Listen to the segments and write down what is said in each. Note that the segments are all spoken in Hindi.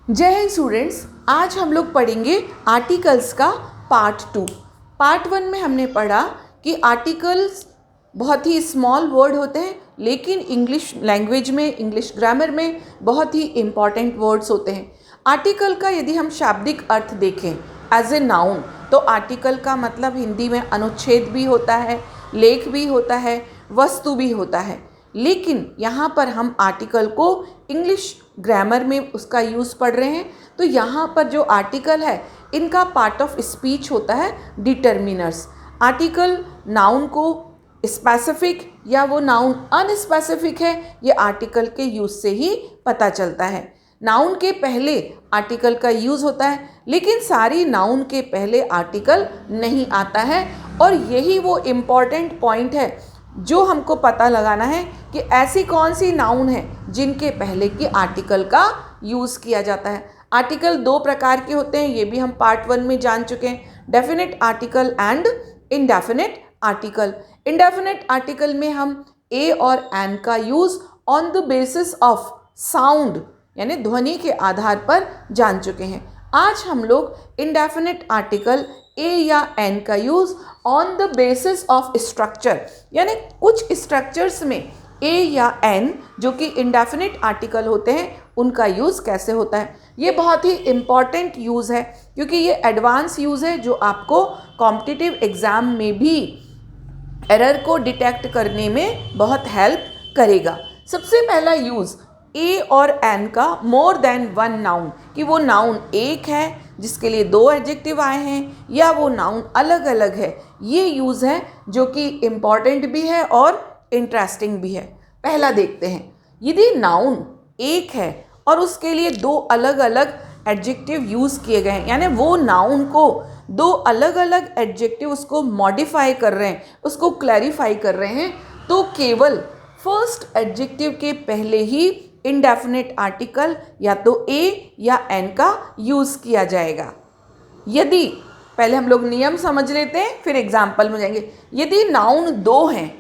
जय हिंद स्टूडेंट्स, आज हम लोग पढ़ेंगे आर्टिकल्स का पार्ट 2। पार्ट 1 में हमने पढ़ा कि आर्टिकल्स बहुत ही स्मॉल वर्ड होते हैं, लेकिन इंग्लिश लैंग्वेज में, इंग्लिश ग्रामर में बहुत ही इम्पॉर्टेंट वर्ड्स होते हैं। आर्टिकल का यदि हम शाब्दिक अर्थ देखें एज ए नाउन, तो आर्टिकल का मतलब हिंदी में अनुच्छेद भी होता है, लेख भी होता है, वस्तु भी होता है। लेकिन यहाँ पर हम आर्टिकल को इंग्लिश ग्रामर में उसका यूज़ पढ़ रहे हैं, तो यहाँ पर जो आर्टिकल है इनका पार्ट ऑफ स्पीच होता है डिटर्मिनर्स। आर्टिकल नाउन को स्पेसिफिक या वो नाउन अनस्पेसिफिक है, ये आर्टिकल के यूज़ से ही पता चलता है। नाउन के पहले आर्टिकल का यूज़ होता है, लेकिन सारी नाउन के पहले आर्टिकल नहीं आता है, और यही वो इम्पॉर्टेंट पॉइंट है जो हमको पता लगाना है कि ऐसी कौन सी नाउन है जिनके पहले की आर्टिकल का यूज़ किया जाता है। आर्टिकल दो प्रकार के होते हैं, ये भी हम पार्ट 1 में जान चुके हैं, definite article and indefinite article. Indefinite article में हम ए और एन का use on the basis of sound यानी ध्वनि के आधार पर जान चुके हैं। आज हम लोग इंडेफिनेट आर्टिकल ए या एन का use on the basis of structure, यानी कुछ स्ट्रक्चर्स में ए या एन जो कि इंडेफिनेट आर्टिकल होते हैं उनका यूज़ कैसे होता है। ये बहुत ही इम्पॉर्टेंट यूज़ है, क्योंकि ये एडवांस यूज़ है जो आपको कॉम्पिटिटिव एग्ज़ाम में भी एरर को डिटेक्ट करने में बहुत हेल्प करेगा। सबसे पहला यूज़ ए और एन का मोर देन वन नाउन, कि वो नाउन एक है जिसके लिए दो एडजेक्टिव आए हैं, या वो नाउन अलग अलग है। ये यूज़ है जो कि इम्पॉर्टेंट भी है और इंटरेस्टिंग भी है। पहला देखते हैं, यदि नाउन एक है और उसके लिए दो अलग अलग एडजेक्टिव यूज़ किए गए हैं, यानी वो नाउन को दो अलग अलग एडजेक्टिव उसको मॉडिफाई कर रहे हैं, उसको क्लैरिफाई कर रहे हैं, तो केवल फर्स्ट एडजेक्टिव के पहले ही इंडेफिनेट आर्टिकल या तो ए या एन का यूज़ किया जाएगा। यदि पहले हम लोग नियम समझ लेते हैं, फिर एग्जाम्पल में जाएंगे। यदि नाउन दो हैं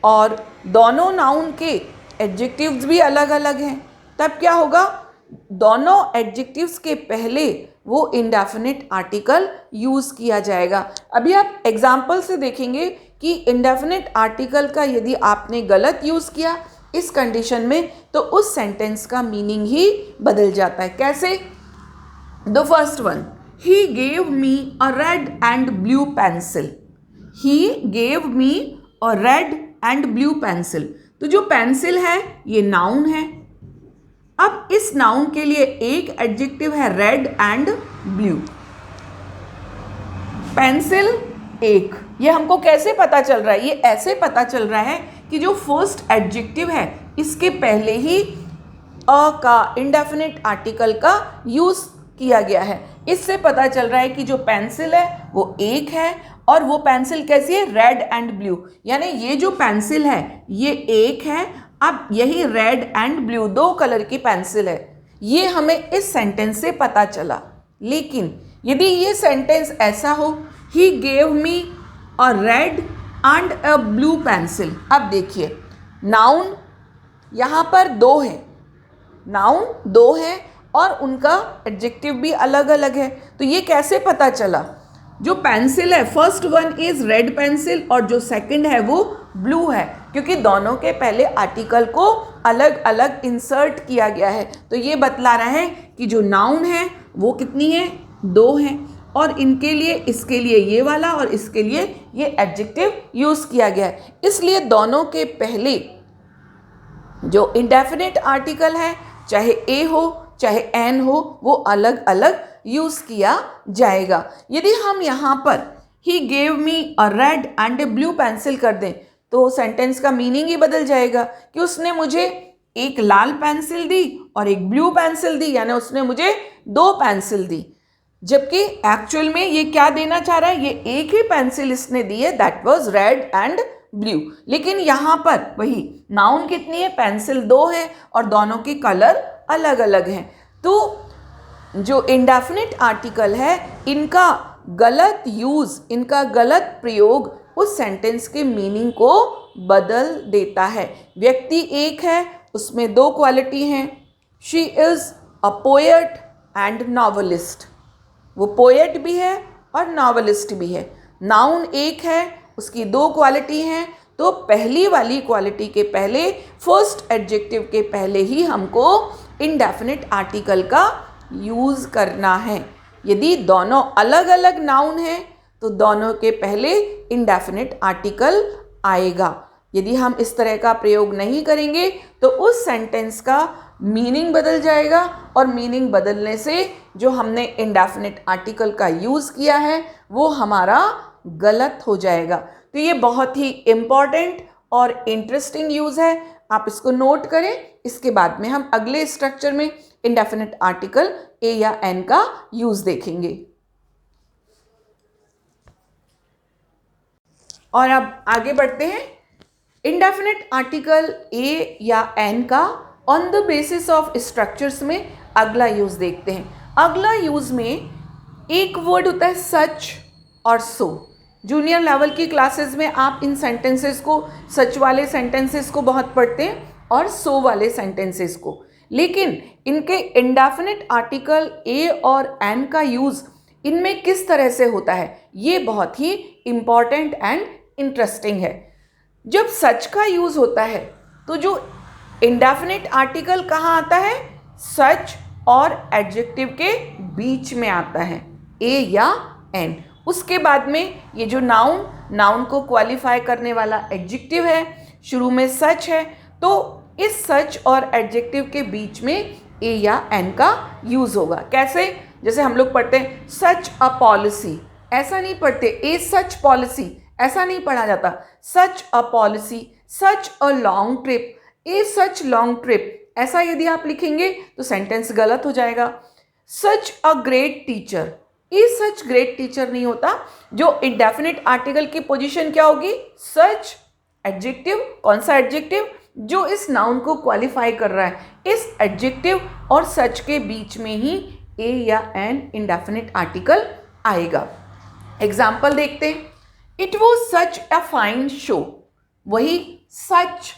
और दोनों नाउन के एडजेक्टिव्स भी अलग अलग हैं, तब क्या होगा, दोनों एडजेक्टिव्स के पहले वो इंडेफिनेट आर्टिकल यूज़ किया जाएगा। अभी आप एग्जाम्पल से देखेंगे कि इंडेफिनेट आर्टिकल का यदि आपने गलत यूज़ किया इस कंडीशन में, तो उस सेंटेंस का मीनिंग ही बदल जाता है। कैसे? The first one, he gave me a red and blue pencil. He gave me a red and blue pencil. तो जो पेंसिल है ये नाउन है। अब इस नाउन के लिए एक एडजेक्टिव है रेड एंड ब्लू, पेंसिल एक। ये हमको कैसे पता चल रहा है? ये ऐसे पता चल रहा है कि जो फर्स्ट एडजेक्टिव है इसके पहले ही अ का इंडेफिनेट आर्टिकल का यूज़ किया गया है। इससे पता चल रहा है कि जो पेंसिल है वो एक है, और वो पेंसिल कैसी है? Red and blue. यानी ये जो पेंसिल है ये एक है। अब यही रेड एंड ब्लू दो कलर की पेंसिल है, ये हमें इस सेंटेंस से पता चला। लेकिन यदि ये सेंटेंस ऐसा हो, he gave me a red and a blue pencil. अब देखिए, नाउन यहाँ पर दो है, नाउन दो है और उनका एडजेक्टिव भी अलग अलग है। तो ये कैसे पता चला? जो पेंसिल है, first one is red pencil और जो सेकंड है वो ब्लू है, क्योंकि दोनों के पहले आर्टिकल को अलग अलग इंसर्ट किया गया है। तो ये बतला रहा है कि जो नाउन है वो कितनी है? दो हैं, और इनके लिए, इसके लिए ये वाला और इसके लिए ये एडजेक्टिव यूज़ किया गया है। इसलिए दोनों के पहले जो इंडेफिनेट आर्टिकल है, चाहे ए हो चाहे एन हो, वो अलग अलग यूज़ किया जाएगा। यदि हम यहाँ पर he gave me a red and A blue pencil कर दें, तो सेंटेंस का मीनिंग ही बदल जाएगा कि उसने मुझे एक लाल पेंसिल दी और एक ब्लू पेंसिल दी, यानी उसने मुझे दो पेंसिल दी। जबकि एक्चुअल में ये क्या देना चाह रहा है? ये एक ही पेंसिल इसने दी है, that was red and blue. लेकिन यहाँ पर वही नाउन कितनी है? पेंसिल दो है और दोनों के कलर अलग अलग हैं। तो जो इंडेफिनेट आर्टिकल है, इनका गलत यूज़, इनका गलत प्रयोग उस सेंटेंस के मीनिंग को बदल देता है। व्यक्ति एक है, उसमें दो क्वालिटी हैं, she is a poet and novelist. वो पोएट भी है और नॉवलिस्ट भी है। नाउन एक है, उसकी दो क्वालिटी हैं, तो पहली वाली क्वालिटी के पहले, फर्स्ट एडजेक्टिव के पहले ही हमको इंडेफिनिट आर्टिकल का यूज़ करना है। यदि दोनों अलग अलग नाउन हैं तो दोनों के पहले इंडेफिनिट आर्टिकल आएगा। यदि हम इस तरह का प्रयोग नहीं करेंगे तो उस सेंटेंस का मीनिंग बदल जाएगा, और मीनिंग बदलने से जो हमने इंडेफिनिट आर्टिकल का यूज़ किया है वो हमारा गलत हो जाएगा। तो ये बहुत ही इम्पॉर्टेंट और इंटरेस्टिंग यूज़ है, आप इसको नोट करें। इसके बाद में हम अगले स्ट्रक्चर में इंडेफिनिट आर्टिकल ए या एन का यूज़ देखेंगे। और अब आगे बढ़ते हैं। इंडेफिनिट आर्टिकल ए या एन का on the basis of structures में अगला यूज़ देखते हैं। अगला यूज़ में एक वर्ड होता है सच और सो। जूनियर लेवल की क्लासेस में आप इन सेंटेंसेस को, सच वाले सेंटेंसेस को बहुत पढ़ते हैं और सो वाले सेंटेंसेस को, लेकिन इनके इंडेफिनिट आर्टिकल ए और एन का यूज़ इनमें किस तरह से होता है, ये बहुत ही इम्पॉर्टेंट एंड इंटरेस्टिंग है। जब सच का यूज़ होता है तो जो इंडेफिनिट आर्टिकल कहाँ आता है, सच और एडजेक्टिव के बीच में आता है, ए या एन। उसके बाद में ये जो नाउन को क्वालिफाई करने वाला एडजेक्टिव है, शुरू में सच है, तो इस सच और एडजेक्टिव के बीच में ए या एन का यूज़ होगा। कैसे? जैसे हम लोग पढ़ते हैं सच अ पॉलिसी, ऐसा नहीं पढ़ते ए सच पॉलिसी, ऐसा नहीं पढ़ा जाता। Such a policy, such a long trip, a such long trip, ऐसा यदि आप लिखेंगे तो सेंटेंस गलत हो जाएगा। Such a great teacher, a such great teacher नहीं होता। जो इंडेफिनिट आर्टिकल की पोजीशन क्या होगी, सच। एडजेक्टिव, कौन सा एडजेक्टिव, जो इस नाउन को क्वालिफाई कर रहा है, इस एडजेक्टिव और सच के बीच में ही ए या एन इंडेफिनिट आर्टिकल आएगा। एग्जाम्पल देखते हैं। It was such a fine show, वही सच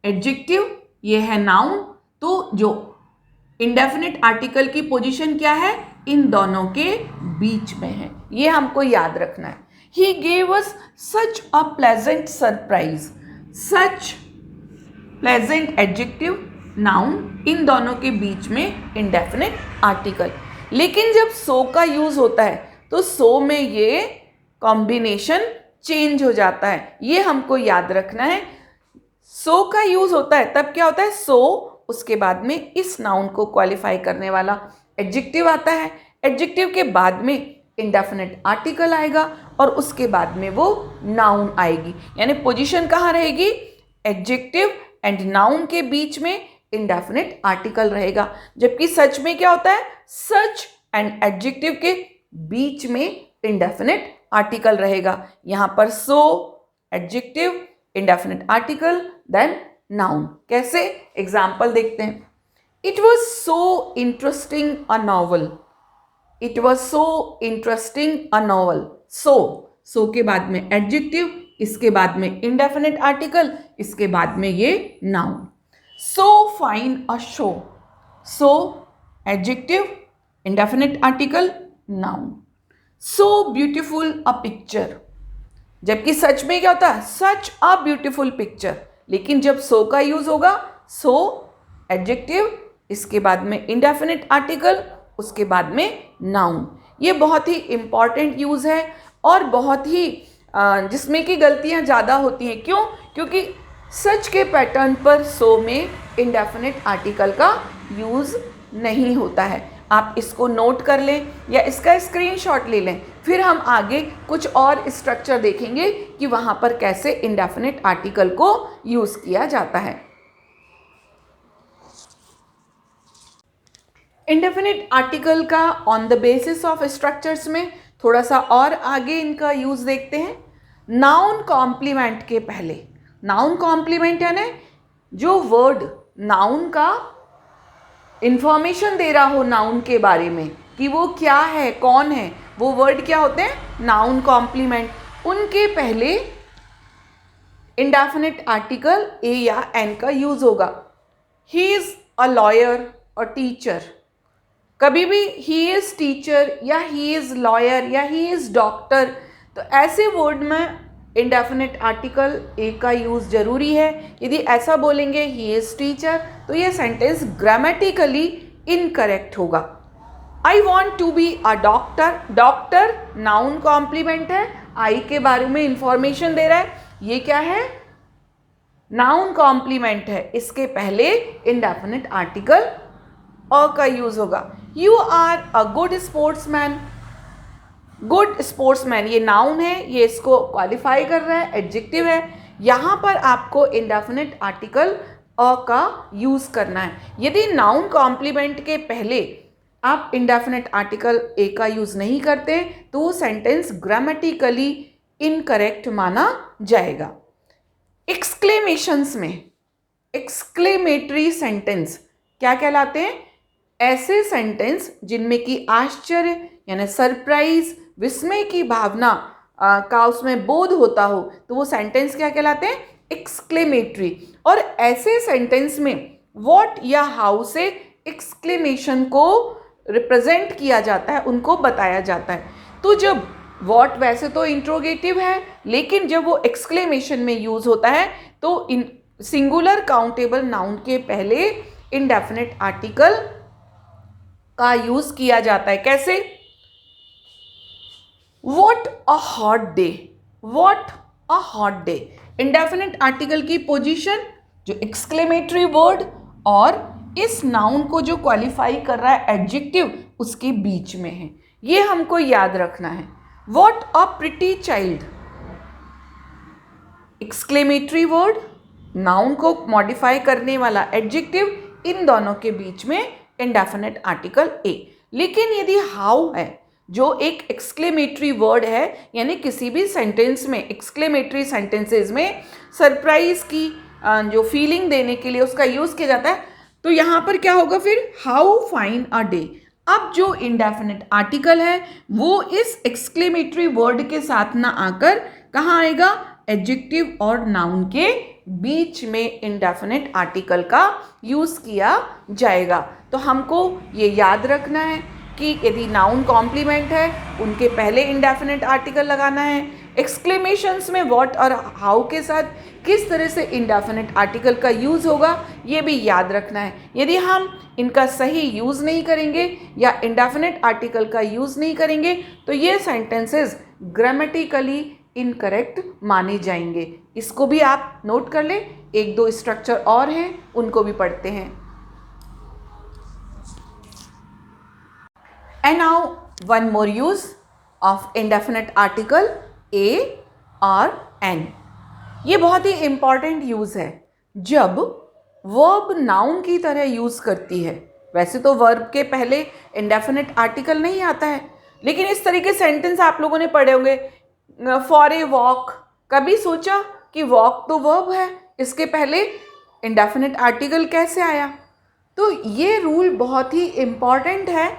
एडजेक्टिव, ये है नाउन, तो जो इंडेफिनिट आर्टिकल की पोजीशन क्या है, इन दोनों के बीच में है, ये हमको याद रखना है। He gave us such a pleasant surprise, such pleasant adjective, noun, इन दोनों के बीच में इंडेफिनिट आर्टिकल। लेकिन जब सो का यूज होता है तो सो में ये कॉम्बिनेशन चेंज हो जाता है, ये हमको याद रखना है। सो का यूज होता है तब क्या होता है, सो, उसके बाद में इस नाउन को क्वालिफाई करने वाला एडजेक्टिव आता है, एडजेक्टिव के बाद में इंडेफिनिट आर्टिकल आएगा और उसके बाद में वो नाउन आएगी। यानी पोजीशन कहाँ रहेगी, एडजेक्टिव एंड नाउन के बीच में इंडेफिनिट आर्टिकल रहेगा। जबकि सच में क्या होता है, सच एंड एडजेक्टिव के बीच में इंडेफिनिट आर्टिकल रहेगा। यहाँ पर so adjective, indefinite article, then noun. कैसे? एग्जाम्पल देखते हैं। It was so interesting a novel, it was so interesting a novel. So के बाद में एडजेक्टिव, इसके बाद में इंडेफिनिट आर्टिकल, इसके बाद में ये noun. So fine a show, so adjective, indefinite article, noun. So beautiful a picture, जबकि सच में क्या होता है, सच अ ब्यूटिफुल पिक्चर, लेकिन जब सो का यूज होगा, सो एडजेक्टिव, इसके बाद में इंडेफिनिट आर्टिकल, उसके बाद में नाउन। ये बहुत ही इंपॉर्टेंट यूज है और बहुत ही जिसमें कि गलतियां ज़्यादा होती हैं। क्यों? क्योंकि सच के पैटर्न पर सो में इंडेफिनिट आर्टिकल का यूज़ नहीं होता है। आप इसको नोट कर लें या इसका स्क्रीनशॉट ले लें, फिर हम आगे कुछ और स्ट्रक्चर देखेंगे कि वहाँ पर कैसे इंडेफिनिट आर्टिकल को यूज़ किया जाता है। इंडेफिनिट आर्टिकल का on the basis of structures में थोड़ा सा और आगे इनका यूज़ देखते हैं। नाउन कॉम्प्लीमेंट के पहले, नाउन कॉम्प्लीमेंट यानी जो वर्ड नाउन का इंफॉर्मेशन दे रहा हो नाउन के बारे में कि वो क्या है, कौन है, वो वर्ड क्या होते हैं, नाउन कॉम्प्लीमेंट। उनके पहले इंडेफिनिट आर्टिकल ए या एन का यूज होगा। He is a lawyer, a teacher, कभी भी ही इज़ टीचर या ही इज़ लॉयर या ही इज़ डॉक्टर, तो ऐसे वर्ड में इंडेफिनिट आर्टिकल ए का यूज़ ज़रूरी है। यदि ऐसा बोलेंगे ही इज़ टीचर तो ये सेंटेंस ग्रामेटिकली इनकरेक्ट होगा। I want to be a doctor, doctor noun complement है, आई के बारे में इंफॉर्मेशन दे रहा है, ये क्या है, नाउन कॉम्प्लीमेंट है, इसके पहले इंडेफिनिट आर्टिकल अ का यूज होगा। You are a good sportsman, good sportsman ये नाउन है, ये इसको क्वालिफाई कर रहा है, एडजेक्टिव है। यहाँ पर आपको इंडेफिनिट आर्टिकल अ का यूज करना है। यदि नाउन कॉम्प्लीमेंट के पहले आप इंडेफिनिट आर्टिकल ए का यूज नहीं करते तो वो सेंटेंस ग्रामेटिकली इनकरेक्ट माना जाएगा। एक्सक्लेमेशंस में एक्सक्लेमेटरी सेंटेंस क्या कहलाते हैं, ऐसे सेंटेंस जिनमें कि आश्चर्य यानी सरप्राइज, विस्मय की भावना का उसमें बोध होता हो, तो वो सेंटेंस क्या कहलाते हैं, एक्सक्लेमेटरी। और ऐसे सेंटेंस में व्हाट या हाउ से एक्सक्लेमेशन को रिप्रेजेंट किया जाता है, उनको बताया जाता है। तो जब व्हाट वैसे तो इंट्रोगेटिव है, लेकिन जब वो एक्सक्लेमेशन में यूज होता है तो इन सिंगुलर काउंटेबल नाउन के पहले इंडेफिनिट आर्टिकल का यूज किया जाता है। कैसे, what a hot day, what a hot day, indefinite article की पोजीशन जो एक्सक्लेमेटरी वर्ड और इस नाउन को जो क्वालिफाई कर रहा है एडजेक्टिव, उसके बीच में है, ये हमको याद रखना है। What a pretty child, exclamatory word, noun को मॉडिफाई करने वाला एडजेक्टिव, इन दोनों के बीच में इंडेफिनिट आर्टिकल ए। लेकिन यदि हाउ है जो एक एक्सक्लेमेटरी वर्ड है, यानी किसी भी सेंटेंस में, एक्सक्लेमेटरी सेंटेंसेस में सरप्राइज की जो फीलिंग देने के लिए उसका यूज किया जाता है, तो यहाँ पर क्या होगा फिर, हाउ फाइन अ डे। अब जो इंडेफिनिट आर्टिकल है वो इस एक्सक्लेमेटरी वर्ड के साथ ना आकर कहाँ आएगा, एडजेक्टिव और नाउन के बीच में इंडेफिनिट आर्टिकल का यूज किया जाएगा। तो हमको ये याद रखना है कि यदि नाउन कॉम्प्लीमेंट है उनके पहले इंडेफिनिट आर्टिकल लगाना है। एक्सक्लेमेशंस में व्हाट और हाउ के साथ किस तरह से इंडेफिनिट आर्टिकल का यूज़ होगा ये भी याद रखना है। यदि हम इनका सही यूज़ नहीं करेंगे या इंडेफिनिट आर्टिकल का यूज़ नहीं करेंगे तो ये सेंटेंसेस ग्रामेटिकली इनकरेक्ट माने जाएंगे। इसको भी आप नोट कर लें। एक दो स्ट्रक्चर और हैं, उनको भी पढ़ते हैं। And now one more use of indefinite article a और n। ये बहुत ही इम्पॉर्टेंट यूज़ है जब वर्ब नाउन की तरह यूज़ करती है। वैसे तो वर्ब के पहले इंडेफिनिट आर्टिकल नहीं आता है, लेकिन इस तरीके सेंटेंस आप लोगों ने पढ़े होंगे। फॉर ए वॉक, कभी सोचा कि वॉक तो वर्ब है, इसके पहले इंडेफिनिट आर्टिकल कैसे आया? तो ये रूल बहुत ही इम्पॉर्टेंट है,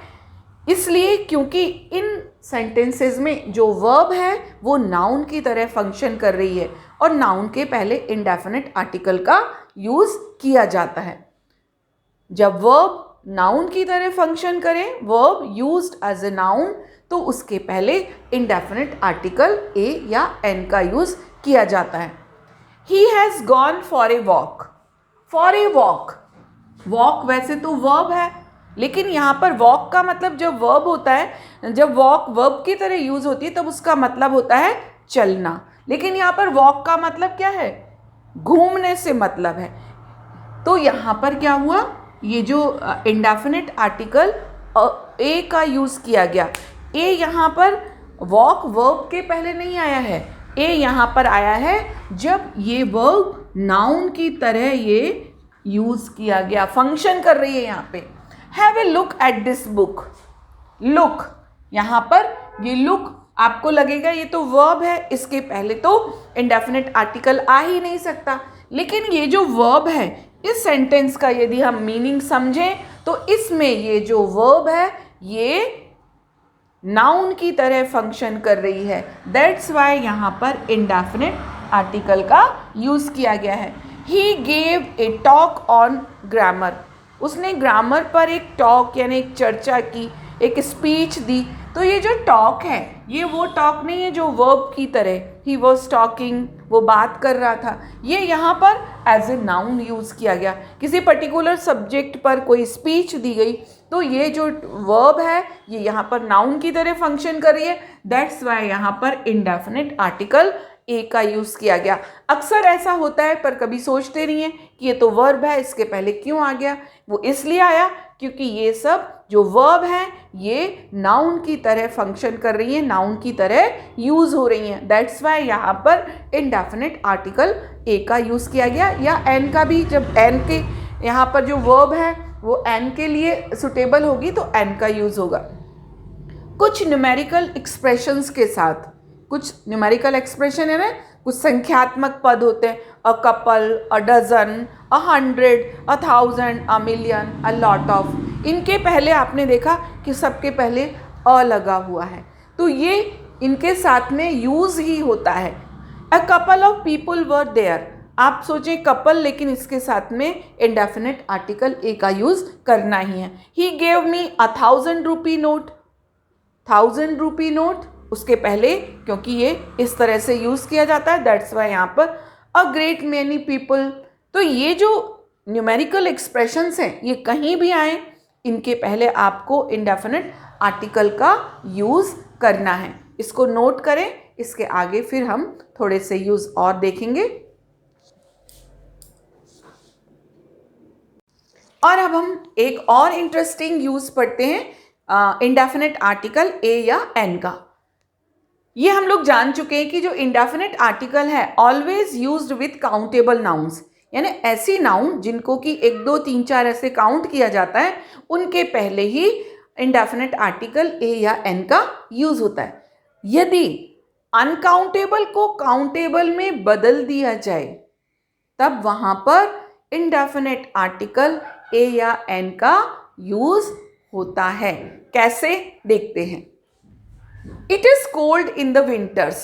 इसलिए क्योंकि इन सेंटेंसेस में जो वर्ब है वो नाउन की तरह फंक्शन कर रही है और नाउन के पहले इंडेफिनिट आर्टिकल का यूज़ किया जाता है। जब वर्ब नाउन की तरह फंक्शन करे, verb used as a noun, तो उसके पहले इंडेफिनिट आर्टिकल ए या एन का यूज़ किया जाता है। He has gone for a walk, for a walk, walk वैसे तो वर्ब है, लेकिन यहाँ पर वॉक का मतलब जब वर्ब होता है, जब वॉक वर्ब की तरह यूज़ होती है तब उसका मतलब होता है चलना, लेकिन यहाँ पर वॉक का मतलब क्या है, घूमने से मतलब है। तो यहाँ पर क्या हुआ, ये जो इंडेफिनिट आर्टिकल ए का यूज़ किया गया। ए यहाँ पर वॉक वर्ब के पहले नहीं आया है, ए यहाँ पर आया है जब ये वर्ब नाउन की तरह ये यूज़ किया गया, फंक्शन कर रही है यहाँ पे। Have a look at this book, look, यहाँ पर ये लुक आपको लगेगा ये तो वर्ब है, इसके पहले तो इंडेफिनिट आर्टिकल आ ही नहीं सकता, लेकिन ये जो वर्ब है इस सेंटेंस का यदि हम मीनिंग समझें तो इसमें ये जो वर्ब है ये नाउन की तरह फंक्शन कर रही है। दैट्स वाई यहाँ पर इंडेफिनिट आर्टिकल का यूज़ किया गया है। He gave a talk on grammar, उसने ग्रामर पर एक टॉक यानी एक चर्चा की, एक स्पीच दी। तो ये जो टॉक है ये वो टॉक नहीं है जो वर्ब की तरह, ही वॉज टॉकिंग, वो बात कर रहा था। ये यहाँ पर एज ए नाउन यूज़ किया गया। किसी पर्टिकुलर सब्जेक्ट पर कोई स्पीच दी गई तो ये जो वर्ब है ये यहाँ पर नाउन की तरह फंक्शन कर रही है। दैट्स वाई यहाँ पर इंडेफिनिट आर्टिकल ए का यूज़ किया गया। अक्सर ऐसा होता है पर कभी सोचते नहीं है कि ये तो वर्ब है, इसके पहले क्यों आ गया। वो इसलिए आया क्योंकि ये सब जो वर्ब हैं ये नाउन की तरह फंक्शन कर रही हैं, नाउन की तरह यूज़ हो रही हैं। दैट्स वाई यहाँ पर इंडेफिनिट आर्टिकल ए का यूज़ किया गया। या एन का भी, जब एन के यहाँ पर जो वर्ब है वो एन के लिए सुटेबल होगी तो एन का यूज़ होगा। कुछ न्यूमेरिकल एक्सप्रेशंस के साथ, कुछ न्यूमेरिकल एक्सप्रेशन है ना, कुछ संख्यात्मक पद होते हैं, a couple, a dozen, 100, 1000, a million, a lot of. इनके पहले आपने देखा कि सबके पहले अ लगा हुआ है, तो ये इनके साथ में यूज़ ही होता है। A couple of people were there, आप सोचें कपल, लेकिन इसके साथ में इंडेफिनिट आर्टिकल ए का यूज़ करना ही है। He gave me 1000 rupee note, 1000 rupee note, उसके पहले क्योंकि ये इस तरह से यूज़ किया जाता है दैट्स वाई यहाँ पर अ ग्रेट मैनी पीपल। तो ये जो न्यूमेरिकल एक्सप्रेशंस हैं ये कहीं भी आए, इनके पहले आपको इंडेफिनिट आर्टिकल का यूज़ करना है। इसको नोट करें, इसके आगे फिर हम थोड़े से यूज़ और देखेंगे। और अब हम एक और इंटरेस्टिंग यूज़ पढ़ते हैं इंडेफिनिट आर्टिकल ए या एन का। ये हम लोग जान चुके हैं कि जो इंडेफिनिट आर्टिकल है always used with countable nouns, यानी ऐसी नाउन जिनको कि 1 2 3 4 ऐसे काउंट किया जाता है, उनके पहले ही इंडेफिनिट आर्टिकल ए या एन का यूज़ होता है। यदि अनकाउंटेबल को काउंटेबल में बदल दिया जाए तब वहाँ पर इंडेफिनिट आर्टिकल ए या एन का यूज़ होता है। कैसे, देखते हैं। It is cold in the winters.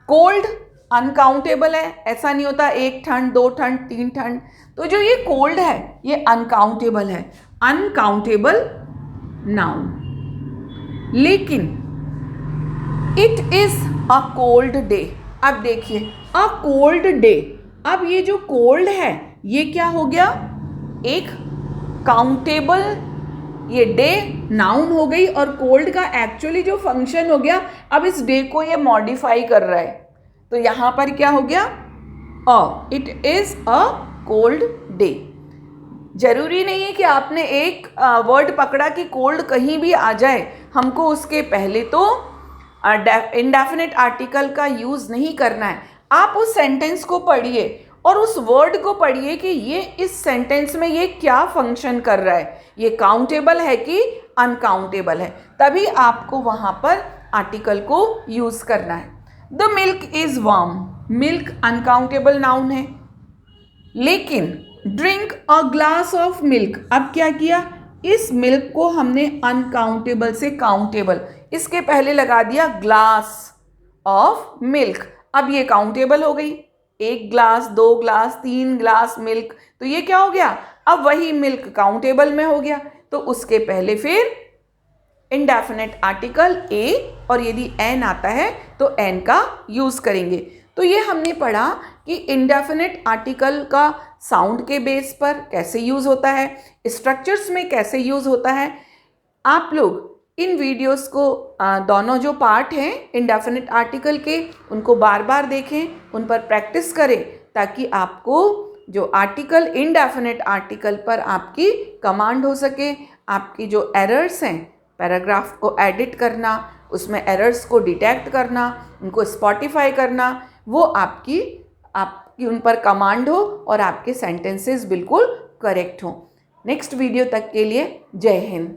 Cold uncountable है, ऐसा नहीं होता 1 ठंड 2 ठंड 3 ठंड। तो जो ये कोल्ड है ये अनकाउंटेबल है, अनकाउंटेबल नाउन। लेकिन it is a cold day, अब देखिए अ कोल्ड डे, अब ये जो कोल्ड है ये क्या हो गया, एक काउंटेबल, ये डे नाउन हो गई और कोल्ड का एक्चुअली जो फंक्शन हो गया, अब इस डे को ये मॉडिफाई कर रहा है। तो यहाँ पर क्या हो गया, it is a cold day. जरूरी नहीं है कि आपने एक वर्ड पकड़ा कि कोल्ड कहीं भी आ जाए, हमको उसके पहले तो इंडेफिनिट आर्टिकल का यूज़ नहीं करना है। आप उस सेंटेंस को पढ़िए और उस वर्ड को पढ़िए कि ये इस सेंटेंस में ये क्या फंक्शन कर रहा है, ये काउंटेबल है कि अनकाउंटेबल है, तभी आपको वहाँ पर आर्टिकल को यूज़ करना है। The milk is warm, milk uncountable noun है, लेकिन drink a glass of milk, अब क्या किया, इस मिल्क को हमने अनकाउंटेबल से काउंटेबल, इसके पहले लगा दिया ग्लास ऑफ मिल्क, अब ये काउंटेबल हो गई। 1 ग्लास 2 ग्लास 3 ग्लास मिल्क, तो ये क्या हो गया, अब वही मिल्क काउंटेबल में हो गया। तो उसके पहले फिर इंडेफिनिट आर्टिकल ए, और यदि एन आता है तो एन का यूज़ करेंगे। तो ये हमने पढ़ा कि इंडेफिनिट आर्टिकल का साउंड के बेस पर कैसे यूज़ होता है, स्ट्रक्चर्स में कैसे यूज़ होता है। आप लोग इन वीडियोस को दोनों जो पार्ट हैं इंडेफिनिट आर्टिकल के, उनको बार बार देखें, उन पर प्रैक्टिस करें, ताकि आपको जो आर्टिकल इंडेफिनिट आर्टिकल पर आपकी कमांड हो सके। आपकी जो एरर्स हैं, पैराग्राफ को एडिट करना, उसमें एरर्स को डिटेक्ट करना, उनको स्पॉटिफाई करना, वो आपकी उन पर कमांड हो और आपके सेंटेंसेस बिल्कुल करेक्ट हों। नेक्स्ट वीडियो तक के लिए जय हिंद।